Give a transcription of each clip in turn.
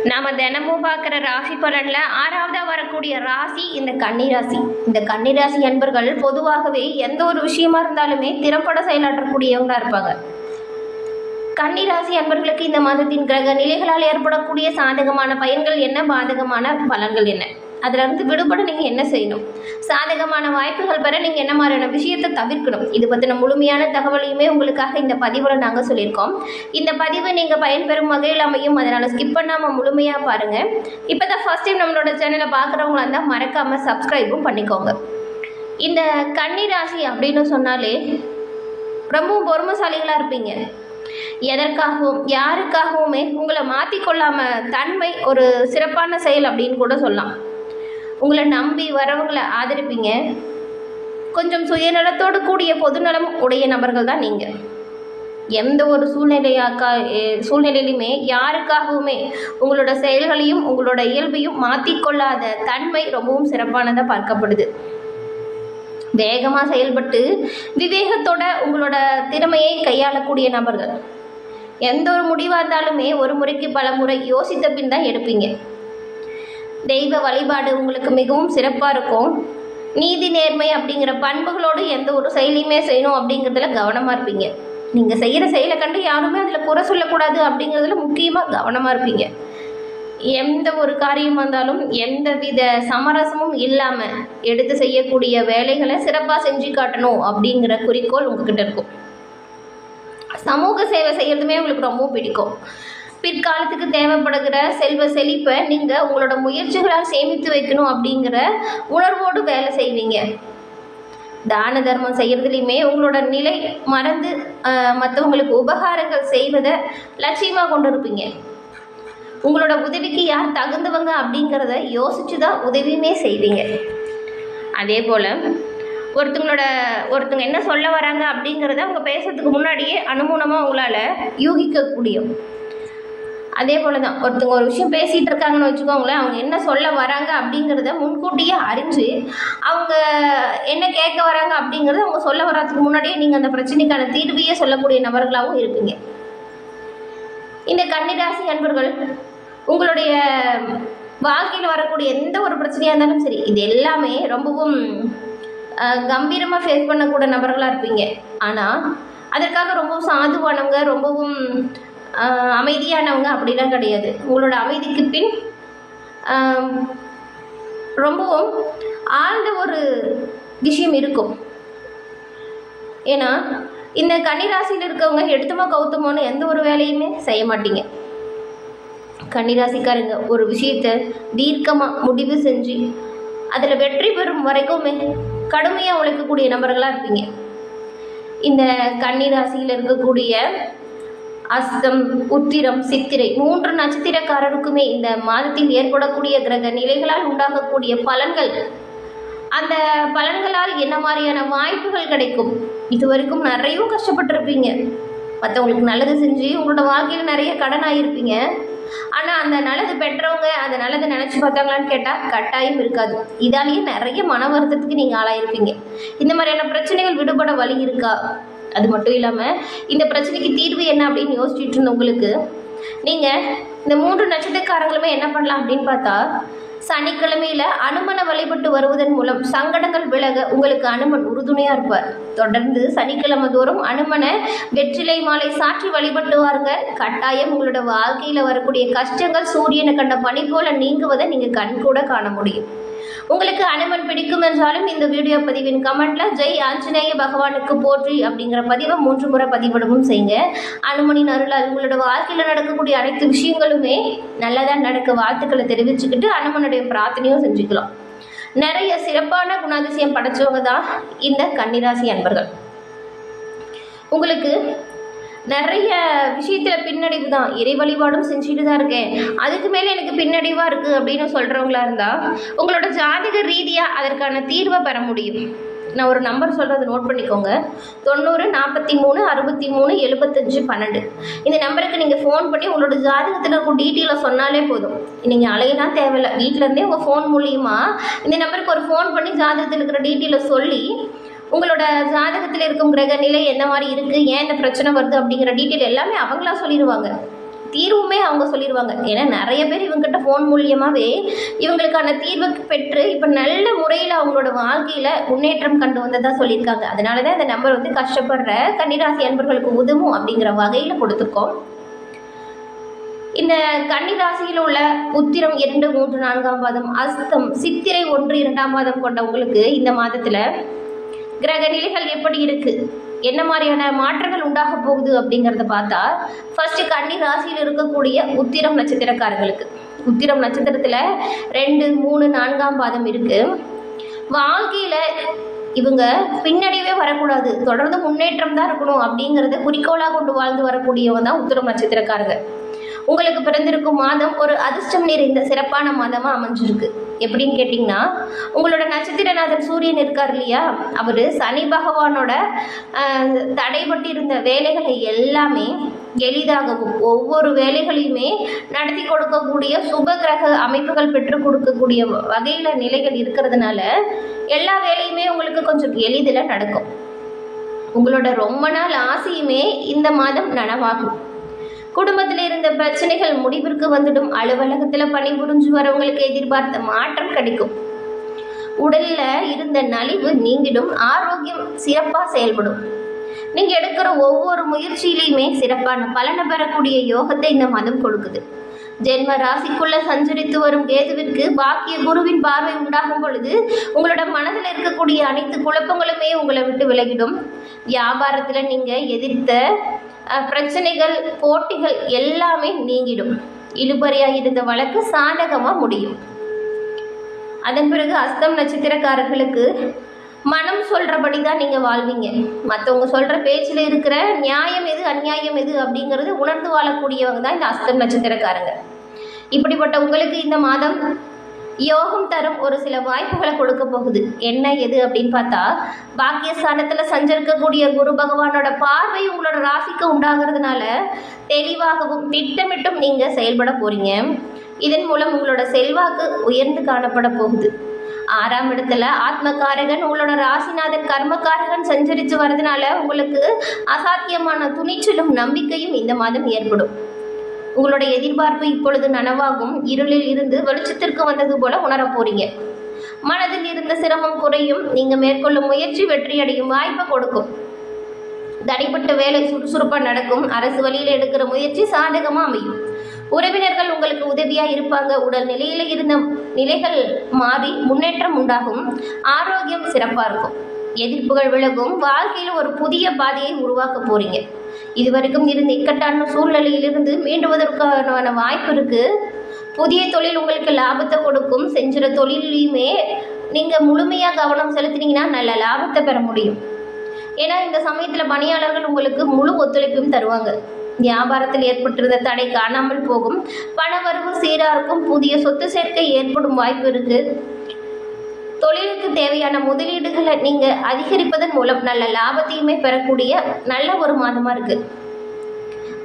நாம் தினமும் பார்க்குற ராசி பலனில் ஆறாவதாக வரக்கூடிய ராசி இந்த கன்னிராசி. இந்த கன்னிராசி அன்பர்கள் பொதுவாகவே எந்த ஒரு விஷயமா இருந்தாலுமே திறம்பட செயலாற்றக்கூடியவங்களா இருப்பாங்க. கன்னிராசி அன்பர்களுக்கு இந்த மாதத்தின் கிரக நிலைகளால் ஏற்படக்கூடிய சாதகமான பயன்கள் என்ன, பாதகமான பலன்கள் என்ன, அதிலிருந்து விடுபட நீங்கள் என்ன செய்யணும், சாதகமான வாய்ப்புகள் பெற நீங்கள் என்ன மாதிரியான விஷயத்தை தவிர்க்கணும், இது பற்றின முழுமையான தகவலையுமே உங்களுக்காக இந்த பதிவில் நாங்கள் சொல்லியிருக்கோம். இந்த பதிவு நீங்கள் பயன்பெறும் வகையில் அமையும், அதனால் ஸ்கிப் பண்ணாமல் முழுமையாக பாருங்கள். இப்போ தான் ஃபர்ஸ்ட் டைம் நம்மளோட சேனலை பார்க்குறவங்களா இருந்தால் மறக்காமல் சப்ஸ்கிரைபும் பண்ணிக்கோங்க. இந்த கன்னிராசி அப்படின்னு சொன்னாலே ரொம்பவும் பொறுமைசாலிகளாக இருப்பீங்க. எதற்காகவும் யாருக்காகவுமே உங்களை மாற்றிக்கொள்ளாமல் தன்மை ஒரு சிறப்பான செயல் அப்படின்னு கூட சொல்லலாம். உங்களை நம்பி வரவங்களை ஆதரிப்பீங்க. கொஞ்சம் சுயநலத்தோடு கூடிய பொதுநலம் உடைய நபர்கள் தான் நீங்கள். எந்த ஒரு சூழ்நிலையிலுமே யாருக்காகவுமே உங்களோட செயல்களையும் உங்களோட இயல்பையும் மாற்றிக்கொள்ளாத தன்மை ரொம்பவும் சிறப்பானதாக பார்க்கப்படுது. வேகமாக செயல்பட்டு விவேகத்தோட உங்களோட திறமையை கையாளக்கூடிய நபர்கள். எந்த ஒரு முடிவாக இருந்தாலுமே ஒரு முறைக்கு பல முறை யோசித்த பின் தான் எடுப்பீங்க. தெய்வ வழிபாடு உங்களுக்கு மிகவும் சிறப்பாக இருக்கும். நீதி நேர்மை அப்படிங்கிற பண்புகளோடு எந்த ஒரு செயலையுமே செய்யணும் அப்படிங்கிறதுல கவனமாக இருப்பீங்க. நீங்கள் செய்கிற செயலை கண்டு யாருமே அதில் குறை சொல்லக்கூடாது அப்படிங்கிறதுல முக்கியமாக கவனமாக இருப்பீங்க. எந்த ஒரு காரியம் வந்தாலும் எந்த வித சமரசமும் இல்லாமல் எடுத்து செய்யக்கூடிய வேலைகளை சிறப்பாக செஞ்சு காட்டணும் அப்படிங்கிற குறிக்கோள் உங்ககிட்ட இருக்கும். சமூக சேவை செய்கிறதுமே உங்களுக்கு ரொம்ப பிடிக்கும். பிற்காலத்துக்கு தேவைப்படுகிற செல்வ செழிப்பை நீங்கள் உங்களோட முயற்சிகளால் சேமித்து வைக்கணும் அப்படிங்கிற உணர்வோடு வேலை செய்வீங்க. தான தர்மம் செய்கிறதுலையுமே உங்களோட நிலை மறந்து மற்றவங்களுக்கு உபகாரங்கள் செய்வதை லட்சியமாக கொண்டு இருப்பீங்க. உங்களோட உதவிக்கு யார் தகுந்தவங்க அப்படிங்கிறத யோசித்து தான் உதவியுமே செய்வீங்க. அதே போல் ஒருத்தங்க என்ன சொல்ல வராங்க அப்படிங்கிறத அவங்க பேசுறதுக்கு முன்னாடியே அனுமானமாக உங்களால் யூகிக்கக்கூடிய. அதே போல் தான் ஒருத்தங்க ஒரு விஷயம் பேசிகிட்டு இருக்காங்கன்னு வச்சுக்கோங்களேன், அவங்க என்ன சொல்ல வராங்க அப்படிங்கிறத முன்கூட்டியே அறிஞ்சு அவங்க என்ன கேட்க வராங்க அப்படிங்கிறத அவங்க சொல்ல வர்றதுக்கு முன்னாடியே நீங்கள் அந்த பிரச்சனைக்கான தீர்வையே சொல்லக்கூடிய நபர்களாகவும் இருப்பீங்க. இந்த கன்னிராசி அன்பர்கள் உங்களுடைய வாழ்க்கையில் வரக்கூடிய எந்த ஒரு பிரச்சனையாக இருந்தாலும் சரி, இது எல்லாமே ரொம்பவும் கம்பீரமாக ஃபேஸ் பண்ணக்கூடிய நபர்களாக இருப்பீங்க. ஆனால் அதற்காக ரொம்பவும் சாதுவானவங்க, ரொம்பவும் அமைதியானவங்க அப்படிலாம் கிடையாது. உங்களோட அமைதிக்கு பின் ரொம்பவும் ஆழ்ந்த ஒரு விஷயம் இருக்கும். ஏன்னா இந்த கன்னிராசியில் இருக்கவங்க எடுத்தமோ கவுத்தமோன்னு எந்த ஒரு வேலையுமே செய்ய மாட்டீங்க. கன்னிராசிக்காரங்க ஒரு விஷயத்தை தீர்க்கமாக முடிவு செஞ்சு அதில் வெற்றி பெறும் வரைக்குமே கடுமையாக உழைக்கக்கூடிய நபர்களாக இருப்பீங்க. இந்த கன்னிராசியில் இருக்கக்கூடிய அஸ்தம், உத்திரம், சித்திரை 3 நட்சத்திரக்காரருக்குமே இந்த மாதத்தில் ஏற்படக்கூடிய கிரக நிலைகளால் உண்டாகக்கூடிய பலன்கள், அந்த பலன்களால் என்ன மாதிரியான வாய்ப்புகள் கிடைக்கும். இது வரைக்கும் நிறைய கஷ்டப்பட்டுருப்பீங்க. மற்றவங்களுக்கு நல்லது செஞ்சு உங்களோட வாழ்க்கையில் நிறைய கடன் ஆகியிருப்பீங்க. ஆனால் அந்த நல்லது பெற்றவங்க அந்த நல்லதை நினச்சி பார்த்தாங்களான்னு கேட்டால் கட்டாயம் இருக்காது. இதாலேயே நிறைய மன வருத்தத்துக்கு நீங்கள் ஆளாயிருப்பீங்க. இந்த மாதிரியான பிரச்சனைகள் விடுபட வழி இருக்கா? அது மட்டும் இல்லாமல் இந்த பிரச்சனைக்கு தீர்வு என்ன அப்படின்னு யோசிச்சுட்டு இருந்த உங்களுக்கு நீங்கள் இந்த 3 நட்சத்திரக்காரங்களுமே என்ன பண்ணலாம் அப்படின்னு பார்த்தா, சனிக்கிழமையில் அனுமனை வழிபட்டு வருவதன் மூலம் சங்கடங்கள் விலக உங்களுக்கு அனுமன் உறுதுணையாக இருப்பார். தொடர்ந்து சனிக்கிழமை தோறும் அனுமனை வெற்றிலை மாலை சாற்றி வழிபட்டு வாருங்க. கட்டாயம் உங்களோட வாழ்க்கையில் வரக்கூடிய கஷ்டங்கள் சூரியனை கண்ட பனி போல நீங்குவதை நீங்கள் கண் கூட காண முடியும். உங்களுக்கு அனுமன் பிடிக்கும் என்றாலும் இந்த வீடியோ பதிவின் கமெண்ட்ல ஜெய் ஆஞ்சநேய பகவானுக்கு போற்றி அப்படிங்கிற பதிவை 3 முறை பதிவிடவும் செய்யுங்க. அனுமனின் அருளால் உங்களோட வாழ்க்கையில் நடக்கக்கூடிய அனைத்து விஷயங்களுமே நல்லதாக நடக்க வாழ்த்துக்களை தெரிவிச்சுக்கிட்டு அனுமனுடைய பிரார்த்தனையும் செஞ்சுக்கலாம். நிறைய சிறப்பான குணாதிசயம் படைச்சவங்க தான் இந்த கன்னிராசி அன்பர்கள். உங்களுக்கு நிறைய விஷயத்தில் பின்னடைவு தான், இறை வழிபாடும் செஞ்சுட்டு தான் இருக்கேன், அதுக்கு மேலே எனக்கு பின்னடைவாக இருக்குது அப்படின்னு சொல்கிறவங்களா இருந்தால் உங்களோட ஜாதக ரீதியாக அதற்கான தீர்வை பெற முடியும். நான் ஒரு நம்பர் சொல்கிறது நோட் பண்ணிக்கோங்க. 90 43 63 75 12. இந்த நம்பருக்கு நீங்கள் ஃபோன் பண்ணி உங்களோட ஜாதகத்தில் இருக்கும் டீட்டெயிலை சொன்னாலே போதும். நீங்கள் அலையெல்லாம் தேவையில்லை. வீட்டிலேருந்தே உங்கள் ஃபோன் மூலியமாக இந்த நம்பருக்கு ஒரு ஃபோன் பண்ணி ஜாதகத்தில் இருக்கிற டீட்டெயிலை சொல்லி உங்களோட ஜாதகத்தில் இருக்கும் கிரக நிலை என்ன மாதிரி இருக்குது, ஏன் இந்த பிரச்சனை வருது அப்படிங்கிற டீட்டெயில் எல்லாமே அவங்களா சொல்லிடுவாங்க. தீர்வுமே அவங்க சொல்லிடுவாங்க. ஏன்னா நிறைய பேர் இவங்ககிட்ட ஃபோன் மூலியமாகவே இவங்களுக்கான தீர்வுக்கு பெற்று இப்போ நல்ல முறையில் அவங்களோட வாழ்க்கையில் முன்னேற்றம் கண்டு வந்ததாக சொல்லியிருக்காங்க. அதனால தான் இந்த நம்பர் வந்து கஷ்டப்படுற கன்னிராசி அன்பர்களுக்கு உதவும் அப்படிங்கிற வகையில் கொடுத்துருக்கோம். இந்த கன்னிராசியில் உள்ள உத்திரம் 2, 3, 4ஆம் பாதம், அஸ்தம், சித்திரை 1, 2ஆம் பாதம் கொண்டவங்களுக்கு இந்த மாதத்தில் கிரக நிலைகள் எப்படி இருக்கு, என்ன மாதிரியான மாற்றங்கள் உண்டாக போகுது அப்படிங்கிறத பார்த்தா, ஃபர்ஸ்ட் கன்னி ராசியில் இருக்கக்கூடிய உத்திரம் நட்சத்திரக்காரர்களுக்கு, உத்திரம் நட்சத்திரத்தில் 2, 3, 4ஆம் பாதம் இருக்கு. வாழ்க்கையில் இவங்க பின்னடைவே வரக்கூடாது, தொடர்ந்து முன்னேற்றம் தான் இருக்கணும் அப்படிங்கிறத குறிக்கோளாக கொண்டு வாழ்ந்து வரக்கூடியவங்க தான் உத்திரம் நட்சத்திரக்காரங்க. உங்களுக்கு பிறந்திருக்கும் மாதம் ஒரு அதிர்ஷ்டம் நிறைந்த சிறப்பான மாதமாக அமைஞ்சிருக்கு. எப்படின்னு கேட்டிங்கன்னா, உங்களோட நட்சத்திரநாதன் சூரியன் இருக்கார் இல்லையா, அவர் சனி பகவானோட தடைபட்டிருந்த வேலைகளை எல்லாமே எளிதாகவும் ஒவ்வொரு வேலைகளையுமே நடத்தி கொடுக்கக்கூடிய சுப கிரக அமைப்புகள் பெற்றுக் கொடுக்கக்கூடிய வகையில் நிலைகள் இருக்கிறதுனால எல்லா வேலையுமே உங்களுக்கு கொஞ்சம் எளிதில் நடக்கும். உங்களோட ரொம்ப நாள் ஆசையுமே இந்த மாதம் நனவாகும். குடும்பத்தில் இருந்த பிரச்சனைகள் முடிவிற்கு வந்துடும். அலுவலகத்தில் பணிபுரிஞ்சு வரவங்களுக்கு எதிர்பார்த்த மாற்றம் கிடைக்கும். உடல்ல இருந்த நலிவு நீங்கிடும். ஆரோக்கியம் சிறப்பாக செயல்படும். நீங்க எடுக்கிற ஒவ்வொரு முயற்சியிலையுமே சிறப்பான பலனை பெறக்கூடிய யோகத்தை இந்த மாதம் கொடுக்குது. ஜென்ம ராசிக்குள்ள சஞ்சரித்து வரும் கேதுவிற்கு பாக்கிய குருவின் பார்வை உண்டாகும் பொழுது உங்களோட மனதில் இருக்கக்கூடிய அனைத்து குழப்பங்களுமே உங்களை விட்டு விலகிடும். வியாபாரத்துல நீங்க எதிர்த்த பிரச்சனைகள், போட்டிகள் எல்லாமே நீங்கிடும். இழுபறியாக இருந்த வழக்கு சாதகமாக முடியும். அதன் பிறகு அஸ்தம் நட்சத்திரக்காரர்களுக்கு மனம் சொல்கிறபடி தான் நீங்கள் வாழ்வீங்க. மற்றவங்க சொல்கிற பேச்சில் இருக்கிற நியாயம் எது அநியாயம் எது அப்படிங்கிறது உணர்ந்து வாழக்கூடியவங்க தான் இந்த அஸ்தம் நட்சத்திரக்காரங்க. இப்படிப்பட்ட உங்களுக்கு இந்த மாதம் யோகம் தரும் ஒரு சில வாய்ப்புகளை கொடுக்க போகுது. என்ன எது அப்படின்னு பார்த்தா, பாக்கியஸ்தானத்தில் சஞ்சரிக்கக்கூடிய குரு பகவானோட பார்வை உங்களோட ராசிக்கு உண்டாகிறதுனால தெளிவாகவும் திட்டமிட்டும் நீங்கள் செயல்பட போறீங்க. இதன் மூலம் உங்களோட செல்வாக்கு உயர்ந்து காணப்பட போகுது. 6ஆம் இடத்துல ஆத்மகாரகன் உங்களோட ராசிநாதன் கர்மகாரகன் சஞ்சரித்து வர்றதுனால உங்களுக்கு அசாத்தியமான துணிச்சலும் நம்பிக்கையும் இந்த மாதம் ஏற்படும். உங்களோட எதிர்பார்ப்பு இப்பொழுது நனவாகும். இருளில் இருந்து வெளிச்சத்திற்கு வந்தது போல உணர போறீங்க. மனதில் இருந்த சிரமம் குறையும். நீங்க மேற்கொள்ளும் முயற்சி வெற்றியடையும் வாய்ப்பை கொடுக்கும். தடைப்பட்ட வேலை சுறுசுறுப்பாக நடக்கும். அரசு வழியில் எடுக்கிற முயற்சி சாதகமாக அமையும். உறவினர்கள் உங்களுக்கு உதவியா இருப்பாங்க. உடல் நிலையில இருந்த நிலைகள் மாறி முன்னேற்றம் உண்டாகும். ஆரோக்கியம் சிறப்பா இருக்கும். எதிர்ப்புகள் விலகும். வாழ்க்கையில் ஒரு புதிய பாதையை உருவாக்க போறீங்க. இதுவரைக்கும் இருந்த இக்கட்டான சூழ்நிலையிலிருந்து மீண்டுவதற்கான வாய்ப்பு இருக்கு. புதிய தொழில் உங்களுக்கு லாபத்தை கொடுக்கும். செஞ்சுற தொழிலையுமே நீங்க முழுமையா கவனம் செலுத்தினீங்கன்னா நல்ல லாபத்தை பெற முடியும். ஏன்னா இந்த சமயத்தில் பணியாளர்கள் உங்களுக்கு முழு ஒத்துழைப்பும் தருவாங்க. வியாபாரத்தில் ஏற்பட்டிருந்த தடை காணாமல் போகும். பணவரவு சீராக இருக்கும். புதிய சொத்து சேர்க்கை ஏற்படும் வாய்ப்பு இருக்கு. தொழிலுக்கு தேவையான முதலீடுகளை நீங்கள் அதிகரிப்பதன் மூலம் நல்ல லாபத்தையுமே பெறக்கூடிய நல்ல ஒரு மாதமாக இருக்கு.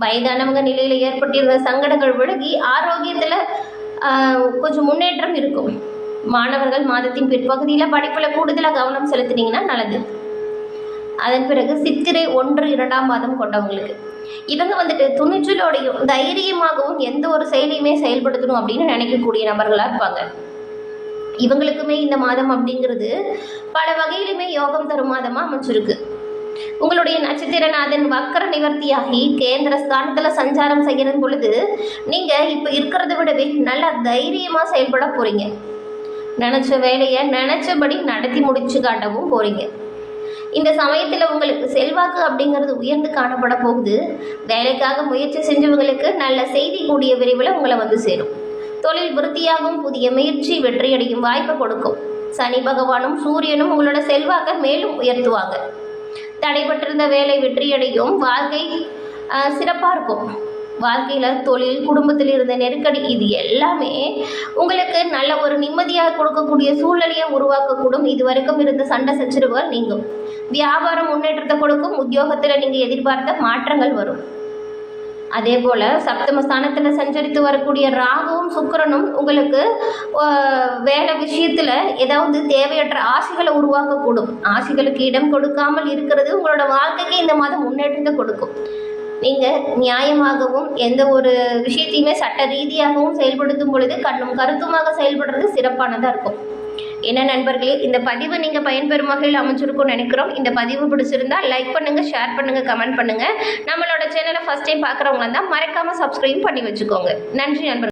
வயதானவங்க நிலையில் ஏற்பட்டிருந்த சங்கடங்கள் விலகி ஆரோக்கியத்தில் கொஞ்சம் முன்னேற்றம் இருக்கும். மாணவர்கள் மாதத்தின் பிற்பகுதியில் படிப்பில் கூடுதலாக கவனம் செலுத்தினீங்கன்னா நல்லது. அதன் பிறகு சித்திரை 1, 2ஆம் மாதம் கொண்டவங்களுக்கு இவங்க வந்துட்டு துணிச்சலோடையும் தைரியமாகவும் எந்த ஒரு செயலையுமே செயல்படுத்தணும் அப்படின்னு நினைக்கக்கூடிய நபர்களாக இருப்பாங்க. இவங்களுக்குமே இந்த மாதம் அப்படிங்கிறது பல வகையிலுமே யோகம் தரும் மாதமாக அமைச்சிருக்கு. உங்களுடைய நட்சத்திரநாதன் வக்கர நிவர்த்தியாகி கேந்திர ஸ்தானத்தில் சஞ்சாரம் செய்கிற பொழுது நீங்கள் இப்போ இருக்கிறத விடவே நல்லா தைரியமாக செயல்பட போகிறீங்க. நினச்ச வேலையை நினச்சபடி நடத்தி முடிச்சு காட்டவும் போகிறீங்க. இந்த சமயத்தில் உங்களுக்கு செல்வாக்கு அப்படிங்கிறது உயர்ந்து காணப்பட போகுது. வேலைக்காக முயற்சி செஞ்சவங்களுக்கு நல்ல செய்தி கூடிய விரைவில் உங்களை வந்து சேரும். தொழில் விருத்தியாகவும் புதிய முயற்சி வெற்றியடையும் வாய்ப்பை கொடுக்கும். சனி பகவானும் சூரியனும் உங்களோட செல்வாக்கை மேலும் உயர்த்துவாங்க. தடைபட்டிருந்த வேலை வெற்றியடையும். வாழ்க்கை சிறப்பாக இருக்கும். வாழ்க்கையில் தொழில், குடும்பத்தில் இருந்த நெருக்கடி இது எல்லாமே உங்களுக்கு நல்ல ஒரு நிம்மதியாக கொடுக்கக்கூடிய சூழ்நிலையை உருவாக்கக்கூடும். இது வரைக்கும் இருந்த சண்டை சச்சரவுகள் நீங்கும். வியாபாரம் முன்னேற்றத்தை கொடுக்கும். உத்தியோகத்தில் நீங்கள் எதிர்பார்த்த மாற்றங்கள் வரும். அதே போல் சப்தமஸ்தானத்தில் சஞ்சரித்து வரக்கூடிய ராகுவும் சுக்கிரனும் உங்களுக்கு வேலை விஷயத்தில் ஏதாவது தேவையற்ற ஆசைகளை உருவாக்கக்கூடும். ஆசைகளுக்கு இடம் கொடுக்காமல் இருக்கிறது உங்களோட வாழ்க்கைக்கு இந்த மாதம் முன்னேற்றத்தை கொடுக்கும். நீங்கள் நியாயமாகவும் எந்த ஒரு விஷயத்தையுமே சட்ட ரீதியாகவும் செயல்படுத்தும் பொழுது கண்ணும் கருத்துமாக செயல்படுறது சிறப்பானதாக இருக்கும். என்ன நண்பர்களே, இந்த பதிவு நீங்கள் பயன்பெறும் வகையில் அமைச்சிருக்கும்னு நினைக்கிறோம். இந்த பதிவு பிடிச்சிருந்தா லைக் பண்ணுங்கள், ஷேர் பண்ணுங்கள், கமெண்ட் பண்ணுங்கள். நம்மளோட சேனலை ஃபஸ்ட் டைம் பார்க்குறவங்களா இருந்தால் மறக்காமல் சப்ஸ்கிரைப் பண்ணி வச்சுக்கோங்க. நன்றி நண்பர்கள்.